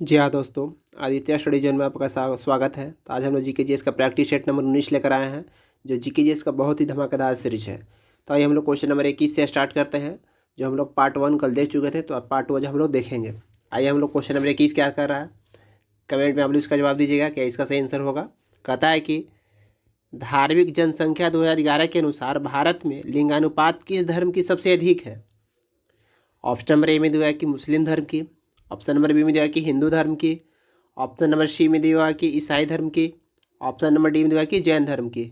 जी हाँ दोस्तों, Aditya study zone में आपका स्वागत है। तो आज हम लोग जीके जीएस का प्रैक्टिस सेट नंबर 19 लेकर आए हैं, जो जीके जीएस का बहुत ही धमाकेदार सीरीज है। तो आइए हम लोग क्वेश्चन नंबर 21 से स्टार्ट करते हैं। जो हम लोग पार्ट 1 कल देख चुके थे, तो अब पार्ट 2 हम लोग देखेंगे। आइए हम लोग क्वेश्चन नंबर 21 क्या कर रहा है, कमेंट में आप लोग इसका जवाब दीजिएगा, क्या इसका सही आंसर होगा। कहता है कि धार्मिक जनसंख्या 2011 के अनुसार भारत में लिंगानुपात किस धर्म की सबसे अधिक है। ऑप्शन नंबर ए में दिया है कि मुस्लिम धर्म की, ऑप्शन नंबर बी में दिया है कि हिंदू धर्म की, ऑप्शन नंबर सी में दिया है कि ईसाई धर्म की, ऑप्शन नंबर डी में दिया है कि जैन धर्म की।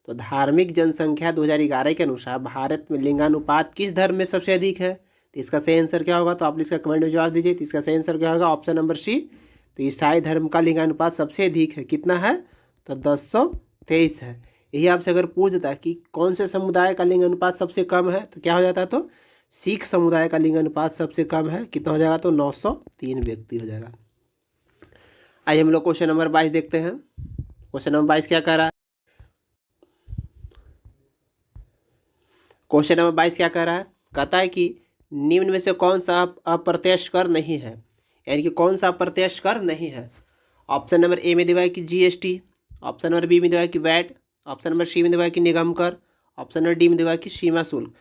तो धार्मिक जनसंख्या 2011 के अनुसार भारत में लिंगानुपात किस धर्म में सबसे अधिक है, तो इसका सही आंसर क्या होगा। तो आप इसका कमेंट में जवाब दीजिए। तो इसका सही आंसर क्या होगा, ऑप्शन नंबर सी। तो ईसाई धर्म का लिंगानुपात सबसे अधिक है, कितना है, तो 1023 है। यही आपसे अगर पूछ देता है कि कौन से समुदाय का लिंगानुपात सबसे कम है, तो क्या हो जाता है, तो सिख समुदाय का लिंगानुपात सबसे कम है, कितना हो जाएगा, तो 903 व्यक्ति हो जाएगा। आइए हम लोग क्वेश्चन नंबर 22 देखते हैं। क्वेश्चन नंबर 22 क्या कह रहा है, क्वेश्चन नंबर 22 क्या कह रहा है, कहता है कि निम्न में से कौन सा अप्रत्यक्ष कर नहीं है, यानी कि कौन सा अप्रत्यक्ष कर नहीं है। ऑप्शन नंबर ए में दिया है कि जीएसटी, ऑप्शन नंबर बी में दिया है कि वैट, ऑप्शन नंबर सी में दिया है कि निगम कर, ऑप्शन नंबर डी में दिया है कि सीमा शुल्क।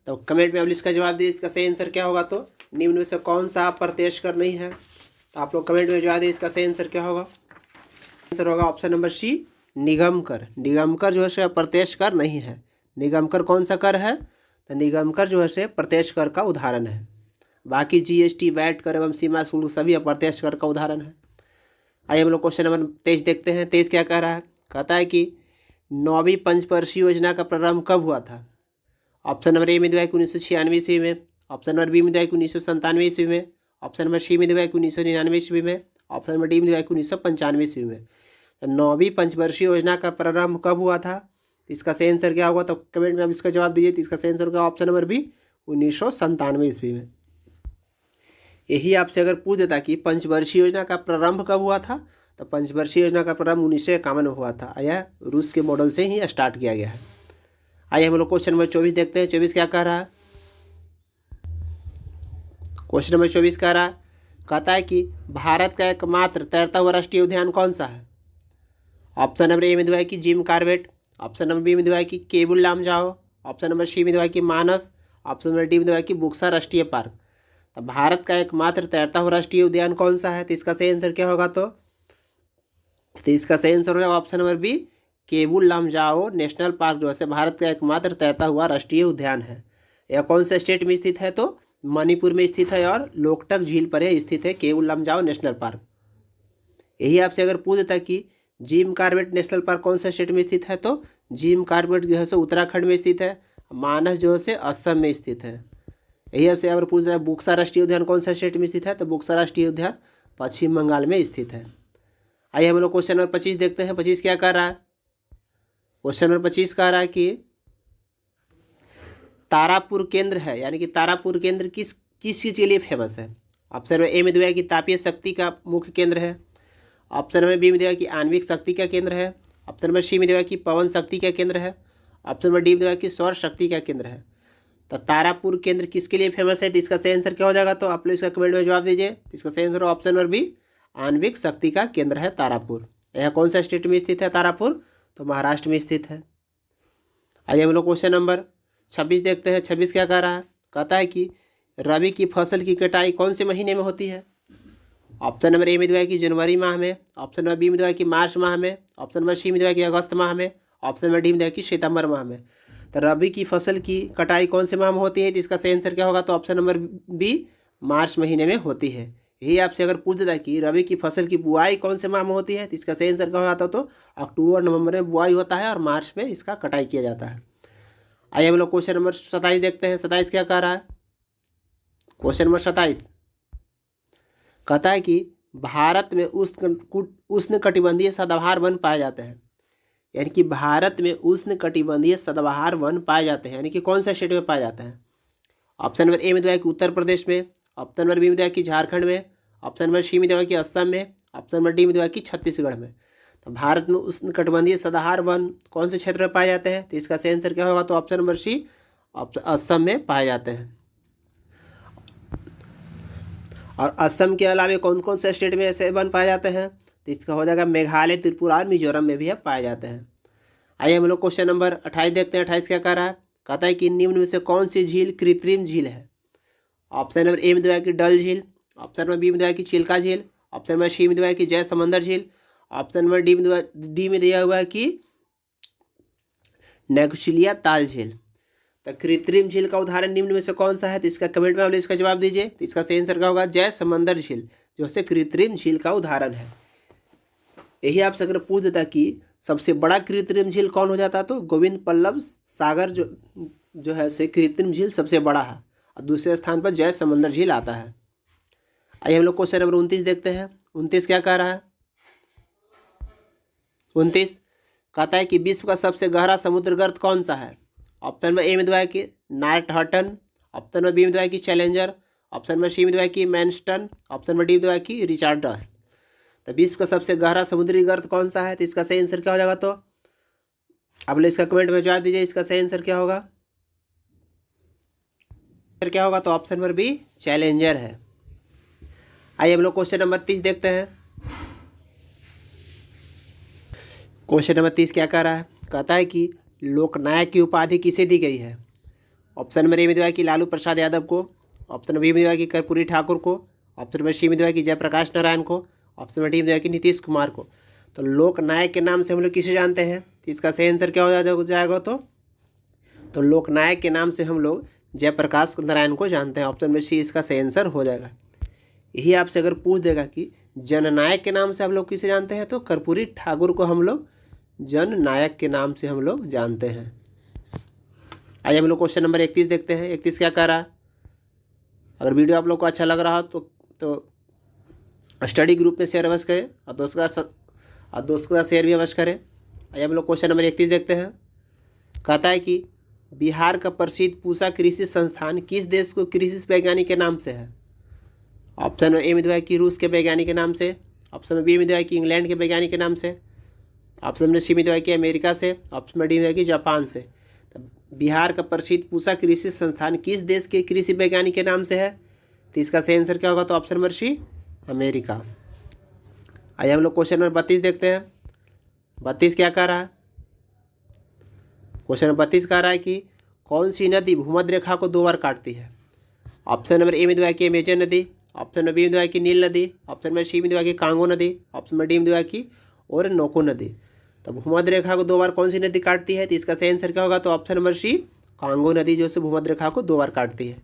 तो कमेंट में आप इसका जवाब दीजिए, इसका सही आंसर क्या होगा। तो निम्न में से कौन सा अप्रत्यक्ष कर नहीं है, तो आप लोग कमेंट में जवाब दीजिए, इसका सही आंसर क्या होगा। आंसर होगा ऑप्शन नंबर सी, निगम कर। निगम कर जो है से अप्रत्यक्ष कर नहीं है। निगम कर कौन सा कर है, तो निगम कर जो है से प्रत्यक्ष कर का उदाहरण है। बाकी जीएसटी, वैट कर एवं सीमा शुल्क सभी अप्रत्यक्ष कर का उदाहरण है। आइए हम लोग क्वेश्चन नंबर 23 देखते हैं। 23 क्या कह रहा है, कहता है कि 9वीं पंचवर्षीय योजना का प्रारंभ कब हुआ था। ऑप्शन नंबर ए में दिया है 1996 ईस्वी में, ऑप्शन नंबर बी में दिया है 1997 ईस्वी में, ऑप्शन नंबर सी में दिया है 1999 ईस्वी में, ऑप्शन नंबर डी में दिया है 1995 ईस्वी में। तो 9वीं पंचवर्षीय योजना का प्रारंभ कब हुआ था, इसका सही आंसर क्या होगा। तो कमेंट में आप इसका जवाब दीजिए। तो इसका सही आंसर होगा ऑप्शन नंबर बी, 1997 ईस्वी में। यही आपसे अगर पूछ देता कि पंचवर्षीय योजना का प्रारंभ कब हुआ था, तो पंचवर्षीय योजना का प्रारंभ 1951 में हुआ था। यह रूस के मॉडल से ही स्टार्ट किया गया है। आइए हम लोग क्वेश्चन नंबर 24 देखते हैं। 24 क्या कह रहा है, क्वेश्चन नंबर 24 कह रहा है, कहता है कि भारत का एकमात्र तैरता हुआ राष्ट्रीय उद्यान कौन सा है। ऑप्शन नंबर ए में दिया है कि Jim Corbett, option number B में दिया है कि Keibul Lamjao, option number C में दिया है कि मानस, ऑप्शन नंबर डी में दिया है कि बुक्सा राष्ट्रीय पार्क। तो भारत का एकमात्र तैरता हुआ राष्ट्रीय उद्यान कौन सा है, तो इसका सही आंसर क्या होगा। तो इसका सही आंसर होगा option number B, Keibul Lamjao national park जो है भारत का एकमात्र तैरता हुआ राष्ट्रीय उद्यान है। यह कौन से स्टेट में स्थित है, तो मणिपुर में स्थित है और लोकटक झील पर स्थित है केबुल लामजाओ नेशनल पार्क। यही आपसे अगर पूछ देता कि जिम कार्बेट नेशनल पार्क कौन सा स्टेट में स्थित है, तो जिम कार्बेट जो है सो उत्तराखंड में स्थित है, मानस जो है असम में स्थित है। यही आपसे अगर पूछ देता है बुक्सा राष्ट्रीय उद्यान कौन सा स्टेट में स्थित है, तो बुक्सा राष्ट्रीय उद्यान पश्चिम बंगाल में स्थित है। आइए हम लोग क्वेश्चन नंबर 25 देखते हैं। 25 क्या कर रहा है, क्वेश्चन नंबर 25 कह रहा है कि तारापुर केंद्र है, यानी कि तारापुर केंद्र किस किस चीज़ के लिए फेमस है। ऑप्शन नंबर ए में दिया है कि तापीय शक्ति का मुख्य केंद्र है, ऑप्शन नंबर बी में दिया है कि आणविक शक्ति का केंद्र है, ऑप्शन नंबर सी में दिया है कि पवन शक्ति का केंद्र है, ऑप्शन नंबर डी में दिया है कि सौर शक्ति का केंद्र है। तो तारापुर केंद्र किसके लिए फेमस है, तो इसका सही आंसर क्या हो जाएगा। तो आप लोग इसका कमेंट में जवाब दीजिए। इसका सही आंसर ऑप्शन नंबर बी, आणविक शक्ति का केंद्र है तारापुर। यह कौन सा स्टेट में स्थित है तारापुर, तो महाराष्ट्र में स्थित है। आइए हम लोग क्वेश्चन नंबर 26 देखते हैं। 26 क्या कह रहा है, कहता है कि रबी की फसल की कटाई कौन से महीने में होती है। ऑप्शन नंबर ए में दिया है कि जनवरी माह में, ऑप्शन नंबर बी में दिया है कि मार्च माह में, ऑप्शन नंबर सी में दिया है कि अगस्त माह में, ऑप्शन नंबर डी में दिया है कि सितंबर माह में। तो रबी की फसल की कटाई कौन से माह में होती है, तो इसका सही आंसर क्या होगा। तो ऑप्शन नंबर बी, मार्च महीने में होती है। यही आपसे अगर पूछ देता है कि रबी की फसल की बुआई कौन से माह में होती है, तो इसका सही आंसर क्या होता, तो अक्टूबर नवंबर में बुआई होता है और मार्च में इसका कटाई किया जाता है। आइए हम लोग क्वेश्चन नंबर 27 देखते हैं। 27 क्या कह रहा है, क्वेश्चन नंबर 27 कहता है कि भारत में उष्ण कटिबंधीय सदाबहार वन पाए जाते हैं, यानी कि भारत में उष्ण कटिबंधीय सदाबहार वन पाए जाते हैं, यानी कि कौन सा स्टेट में पाए जाते हैं। ऑप्शन नंबर ए में दिया है कि उत्तर प्रदेश में, ऑप्शन नंबर बी में दिया है कि झारखंड में, ऑप्शन नंबर सी में दिया है कि असम में, ऑप्शन नंबर डी में दिया है कि छत्तीसगढ़ में। तो भारत में उष्ण कटिबंधीय सदाबहार वन कौन से क्षेत्र में पाए जाते हैं, तो इसका सही आंसर क्या होगा। तो ऑप्शन नंबर सी, असम में पाए जाते हैं। और असम के अलावा कौन कौन से स्टेट में ऐसे वन पाए जाते हैं, तो इसका हो जाएगा मेघालय, त्रिपुरा और मिजोरम में भी पाए जाते हैं। आइए हम लोग क्वेश्चन नंबर 28 देखते हैं। 28 क्या कह रहा है, कहता है कि निम्न में से कौन सी झील कृत्रिम झील है। ऑप्शन नंबर ए में दिया कि डल झील, ऑप्शन नंबर बी में दिया कि चिल्का झील, ऑप्शन नंबर सी में दिया कि जय समंदर झील, ऑप्शन नंबर डी में दिया हुआ है कि नेकुचिलिया ताल झील। तो कृत्रिम झील का उदाहरण निम्न में से कौन सा है, तो इसका कमेंट में आप लोग इसका जवाब दीजिए। तो इसका सही आंसर क्या होगा, जय समंदर झील, जो से कृत्रिम झील का उदाहरण है। यही आपसे अगर पूछ देता कि सबसे बड़ा कृत्रिम झील कौन हो जाता, तो गोविंद बल्लभ सागर जो है से कृत्रिम झील सबसे बड़ा है, और दूसरे स्थान पर जय समंदर झील आता है। आइए हम लोग क्वेश्चन नंबर 29 देखते हैं। 29 क्या कह रहा है, 29 कहता है कि विश्व का सबसे गहरा समुद्र गर्त कौन सा है। ऑप्शन नंबर ए में दिया है कि नार्थ हटन, ऑप्शन नंबर बी में दिया है कि चैलेंजर, ऑप्शन नंबर सी में दिया है कि मैनस्टन, ऑप्शन नंबर डी में दिया है कि रिचार्डस। तो विश्व का सबसे गहरा समुद्री गर्त कौन सा है, तो इसका सही आंसर क्या हो जाएगा, तो आप लोग इसका कमेंट में जवाब दीजिए। इसका सही आंसर क्या होगा, क्या होगा, तो ऑप्शन नंबर बी चैलेंजर है। आइए हम लोग क्वेश्चन नंबर 30 देखते हैं। क्वेश्चन नंबर 30 क्या कह रहा है, कहता है कि लोकनायक की उपाधि किसे दी गई है। ऑप्शन नंबर ए में दिया है कि लालू प्रसाद यादव को, ऑप्शन नंबर बी में दिया है कि कर्पूरी ठाकुर को, ऑप्शन नंबर सी में दिया है कि जयप्रकाश नारायण को, ऑप्शन नंबर डी में दिया है कि नीतीश कुमार को। तो लोकनायक के नाम से हम लोग किसे जानते हैं, तो इसका सही आंसर क्या हो जाएगा, तो लोकनायक के नाम से हम लोग जयप्रकाश नारायण को जानते हैं। ऑप्शन नंबर सी इसका सही आंसर हो जाएगा। यही आपसे अगर पूछ देगा कि जननायक के नाम से हम लोग किसे जानते हैं, तो कर्पूरी ठाकुर को हम लोग जननायक के नाम से हम लोग जानते हैं। आइए हम लोग क्वेश्चन नंबर 31 देखते हैं। 31 क्या कह रहा है, अगर वीडियो आप लोग को अच्छा लग रहा हो तो स्टडी ग्रुप में शेयर अवश्य करें, और दोस्तों के साथ शेयर भी अवश्य करें। आइए हम लोग क्वेश्चन नंबर 31 देखते हैं। कहता है कि बिहार का प्रसिद्ध पूसा कृषि संस्थान किस देश को कृषि वैज्ञानिक के नाम से है। ऑप्शन ए में दिया है कि रूस के वैज्ञानिक के नाम से, ऑप्शन बी में दिया है कि इंग्लैंड के वैज्ञानिक के नाम से, ऑप्शन नंबर सी में दिया है कि अमेरिका से, ऑप्शन नंबर डी में दिया है कि जापान से। तो बिहार का प्रसिद्ध पूसा कृषि संस्थान किस देश के कृषि वैज्ञानिक के नाम से है, तो इसका सही आंसर क्या होगा, तो ऑप्शन नंबर सी अमेरिका। आइए हम लोग क्वेश्चन नंबर 32 देखते हैं। 32 क्या कह रहा है, क्वेश्चन नंबर 32 कह रहा है कि कौन सी नदी भूमध्य रेखा को 2 बार काटती है। ऑप्शन नंबर ए में दिया है कि अमेजन नदी, ऑप्शन नंबर बी में दिया है कि नील नदी, ऑप्शन नंबर सी में दिया है कि कांगो नदी, ऑप्शन नंबर डी में दिया है कि ओरिनोको नदी। तो भूमध्य रेखा को 2 बार कौन सी नदी काटती है, तो इसका सही आंसर क्या होगा, तो ऑप्शन नंबर सी कांगो नदी, जो से भूमध्य रेखा को 2 बार काटती है।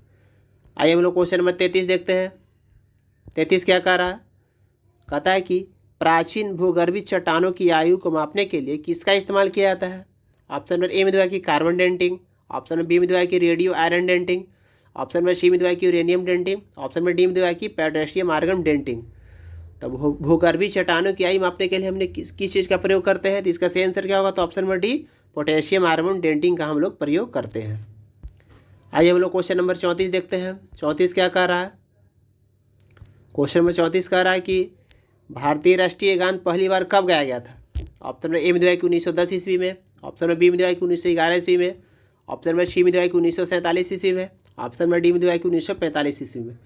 आइए हम लोग क्वेश्चन नंबर 33 देखते हैं। 33 क्या कह रहा है, कहता है कि प्राचीन भूगर्भीय चट्टानों की आयु को मापने के लिए किसका इस्तेमाल किया जाता है। ऑप्शन नंबर ए में दिया है कि carbon dating, option number B में दिया है कि radio iron dating, option number C में दिया है कि uranium dating, option number D में दिया है कि पोटेशियम आर्गन डेंटिंग। तो भूगर्भीय चट्टानों की आयु मापने के लिए हमने किस चीज़ का प्रयोग करते हैं, तो इसका सही आंसर क्या होगा, तो option number D potassium argon dating का हम लोग प्रयोग करते हैं। आइए हम लोग क्वेश्चन नंबर 34 देखते हैं। 34 क्या कह रहा है, क्वेश्चन नंबर 34 कह रहा है कि भारतीय राष्ट्रीय गान पहली बार कब गाया गया था। ऑप्शन नंबर ए में दिया है कि 1910 ईस्वी में, ऑप्शन नंबर बी में दिया है कि 1911 ईस्वी में, ऑप्शन नंबर सी में दिया है कि 1947 ईस्वी में, ऑप्शन नंबर डी में दिया है कि 1945 ईस्वी में।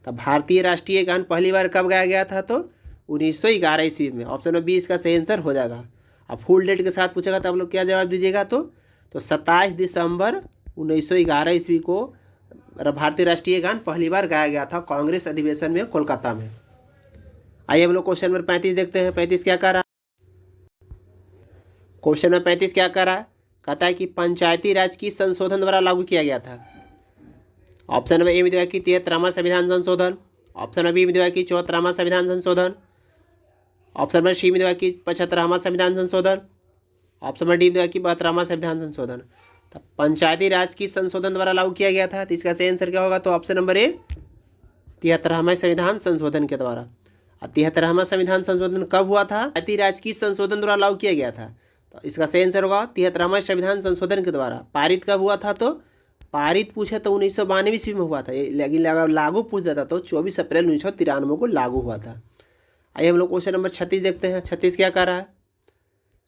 तो भारतीय राष्ट्रीय गान पहली बार कब गाया गया था, तो 1911 ईस्वी में। ऑप्शन नंबर बी इसका सही आंसर हो जाएगा। अब फुल डेट के साथ पूछेगा तो आप लोग क्या जवाब दीजिएगा, तो 27 दिसंबर 1911 ईस्वी को भारतीय राष्ट्रीय गान पहली बार गाया गया था कांग्रेस अधिवेशन में कोलकाता में। आइए हम लोग क्वेश्चन नंबर 35 देखते हैं। 35 क्या कह रहा है, क्वेश्चन नंबर 35 क्या कह रहा है, कहता है कि पंचायती राज किस संशोधन द्वारा लागू किया गया था। ऑप्शन नंबर ए में दिया है कि 73वां संविधान संशोधन, ऑप्शन नंबर बी में दिया है कि 74वां संविधान संशोधन, ऑप्शन नंबर सी में दिया है कि 75वां संविधान संशोधन, ऑप्शन नंबर डी में दिया है कि 72वां संविधान संशोधन। तो पंचायती राज किस संशोधन द्वारा लागू किया गया था, तो इसका सही आंसर क्या होगा, तो ऑप्शन नंबर ए 73वां संविधान संशोधन के द्वारा। 73वां संविधान संशोधन कब हुआ था, पंचायती राज किस संशोधन द्वारा लागू किया गया था, तो इसका सही आंसर होगा 73वां संविधान संशोधन के द्वारा। पारित कब हुआ था, तो पारित पूछे तो 1992 ईस्वी में हुआ था, लेकिन लागू पूछ देता तो 24 अप्रैल 1993 को लागू हुआ था। आइए हम लोग क्वेश्चन नंबर 36 देखते हैं। 36 क्या कह रहा है,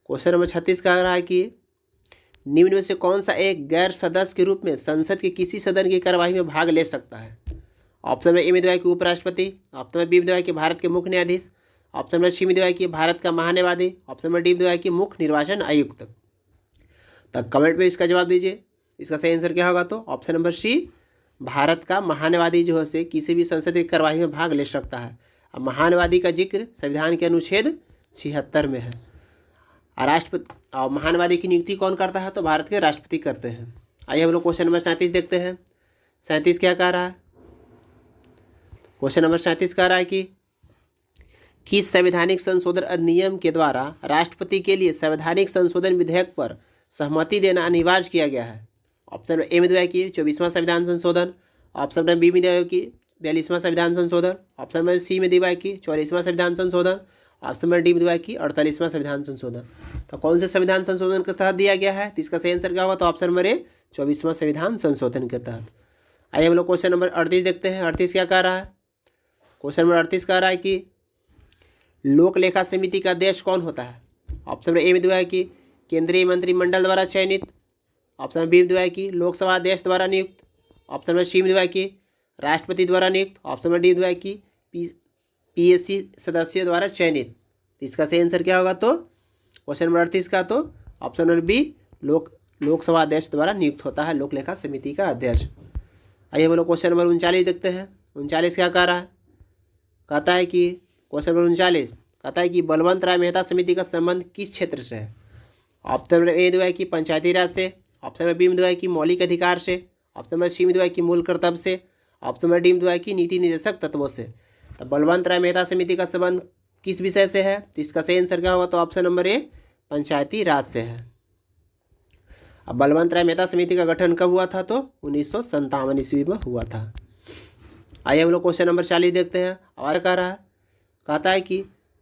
क्वेश्चन नंबर 36 कह रहा है कि निम्न में से कौन सा एक गैर सदस्य के रूप में संसद के किसी सदन की कार्यवाही में भाग ले सकता है। ऑप्शन नंबर ए में दिया है कि उपराष्ट्रपति, ऑप्शन नंबर बी में दिया है कि भारत के मुख्य न्यायाधीश, ऑप्शन नंबर सी में दिया है कि भारत का महान्यायवादी, ऑप्शन नंबर डी में दिया है कि मुख्य निर्वाचन आयुक्त। तो कमेंट में इसका जवाब दीजिए, इसका सही आंसर क्या होगा। तो ऑप्शन नंबर सी, भारत का महान्यायवादी जो है से किसी भी संसदीय कार्यवाही में भाग ले सकता है। अब महान्यायवादी का जिक्र संविधान के अनुच्छेद 76 में है। राष्ट्रपति और महान्यायवादी की नियुक्ति कौन करता है, तो भारत के राष्ट्रपति करते हैं। आइए हम लोग क्वेश्चन नंबर 37 देखते हैं। 37 क्या कह रहा है, क्वेश्चन नंबर 37 कह रहा है कि किस संवैधानिक संशोधन अधिनियम के द्वारा राष्ट्रपति के लिए संवैधानिक संशोधन विधेयक पर सहमति देना अनिवार्य किया गया है। ऑप्शन नंबर ए में दिया है कि 24वां संविधान संशोधन, ऑप्शन नंबर बी में दिया है कि 42वां संविधान संशोधन, ऑप्शन नंबर सी में दिया है कि 44वां संविधान संशोधन, ऑप्शन नंबर डी में दिया है कि 48वां संविधान संशोधन। तो कौन से संविधान संशोधन के तहत दिया गया है, तो इसका सही आंसर क्या होगा। तो ऑप्शन नंबर ए 24वां संविधान संशोधन के तहत। आइए हम लोग क्वेश्चन नंबर 38 देखते हैं। 38 क्या कह रहा है, क्वेश्चन नंबर 38 कह रहा है कि लोक लेखा समिति का अध्यक्ष कौन होता है। ऑप्शन नंबर ए में दिया है कि केंद्रीय मंत्रिमंडल द्वारा चयनित, ऑप्शन नंबर बी में दिया है कि लोकसभा अध्यक्ष द्वारा नियुक्त, ऑप्शन नंबर सी में दिया है कि राष्ट्रपति द्वारा नियुक्त, ऑप्शन नंबर डी में दिया है कि पीएससी सदस्यों द्वारा चयनित। तो इसका सही आंसर क्या होगा। तो क्वेश्चन नंबर 38 का तो ऑप्शन नंबर बी, लोकसभा अध्यक्ष द्वारा नियुक्त होता है लोक लेखा समिति का अध्यक्ष। आइए हम लोग क्वेश्चन नंबर 39 देखते हैं। 39 क्या कह रहा है, कहता है कि क्वेश्चन नंबर 39 कहता है कि बलवंत राय मेहता समिति का संबंध किस क्षेत्र से है। ऑप्शन नंबर ए दिया है कि पंचायती राज से, ऑप्शन नंबर बी में दिया है कि मौलिक अधिकार से, ऑप्शन नंबर सी में दिया है कि मूल कर्तव्य से, ऑप्शन नंबर डी में दिया है कि नीति निर्देशक तत्वों से। तो बलवंत राय मेहता समिति का संबंध किस विषय से है, तो इसका सही आंसर क्या होगा। तो ऑप्शन नंबर ए पंचायती राज से है। अब बलवंत राय मेहता समिति का गठन कब हुआ था, तो 1957 ईस्वी में हुआ था। आइए हम लोग क्वेश्चन नंबर 40 देखते हैं। और कह रहा है, कहता है कि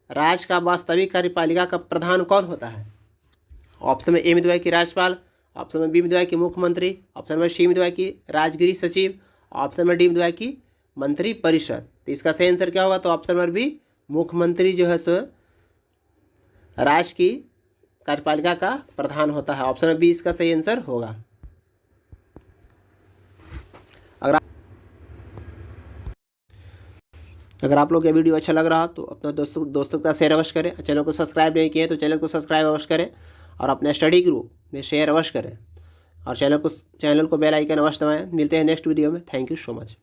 राज्य का वास्तविक कार्यपालिका का प्रधान कौन होता है। ऑप्शन में ए में दिया है कि राज्यपाल, ऑप्शन में बी में दिया है कि मुख्यमंत्री, ऑप्शन नंबर सी में दिया है कि राजगृह सचिव, ऑप्शन नंबर डी में दिया है कि मंत्री परिषद। तो इसका सही आंसर क्या होगा। तो ऑप्शन नंबर बी, मुख्यमंत्री जो है सो राज्य की कार्यपालिका का प्रधान होता है। ऑप्शन नंबर बी इसका सही आंसर होगा। अगर आप लोग का वीडियो अच्छा लग रहा हो तो अपने दोस्तों का शेयर अवश्य करें। चैनल को सब्सक्राइब नहीं किए तो चैनल को सब्सक्राइब अवश्य करें और अपने स्टडी ग्रुप में शेयर अवश्य करें और चैनल को बेल आइकन अवश्य दबाएं। मिलते हैं नेक्स्ट वीडियो में। Thank you so much.